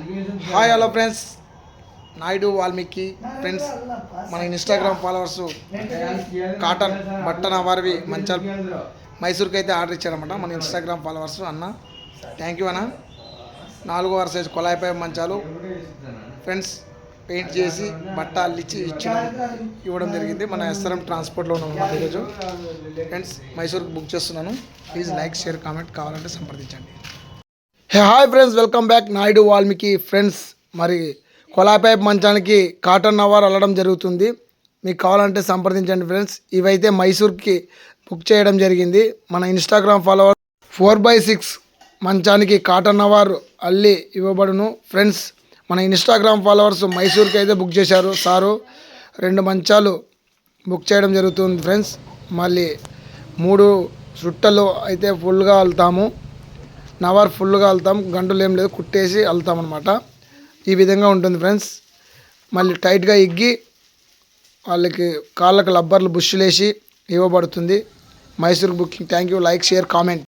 Hi hello friends, Naidu Valmiki friends. మన Instagram followers cotton బట్టన వారివి మంచాలు మైసూర్కి అయితే ఆర్డర్ ఇచ్చారన్నమాట. మన ఇన్స్టాగ్రామ్ ఫాలోవర్స్ అన్న, థ్యాంక్ యూ అన్న. 4 సైజ్ కొలాయిపై మంచాలు ఫ్రెండ్స్ పెయింట్ చేసి బట్ట అల్లిచ్చి ఇవ్వడం జరిగింది. మన ఎస్ఆర్ఎం ట్రాన్స్పోర్ట్లో ఉన్నాం అన్నమాట ఈరోజు. ఫ్రెండ్స్ మైసూర్కి బుక్ చేస్తున్నాను. ప్లీజ్ లైక్, షేర్, కామెంట్ కావాలంటే సంప్రదించండి. Hi friends, welcome back. Naidu Valmiki friends. మరి కొలాయి పైప్ మంచానికి కాటన్ నవార్ అల్లడం జరుగుతుంది. మీకు కావాలంటే సంప్రదించండి ఫ్రెండ్స్. ఇవైతే మైసూర్కి బుక్ చేయడం జరిగింది. మన ఇన్స్టాగ్రామ్ ఫాలోవర్ 4x6 మంచానికి కాటన్ నవార్ అల్లి ఇవ్వబడును ఫ్రెండ్స్. మన ఇన్స్టాగ్రామ్ ఫాలోవర్స్ మైసూర్కి అయితే బుక్ చేశారు. సారు 2 మంచాలు బుక్ చేయడం జరుగుతుంది ఫ్రెండ్స్. మళ్ళీ 3 చుట్టలు అయితే ఫుల్గా అల్లుతాము. నవార్ ఫుల్గా అల్లుతాం, గంటలు ఏం లేదు, కుట్టేసి అల్లుతాం అనమాట. ఈ విధంగా ఉంటుంది ఫ్రెండ్స్. మళ్ళీ టైట్గా ఇగ్గి వాళ్ళకి కాళ్ళకు లబ్బర్లు బుష్లేసి ఇవ్వబడుతుంది. Mysore booking. Thank you. Like, share, comment.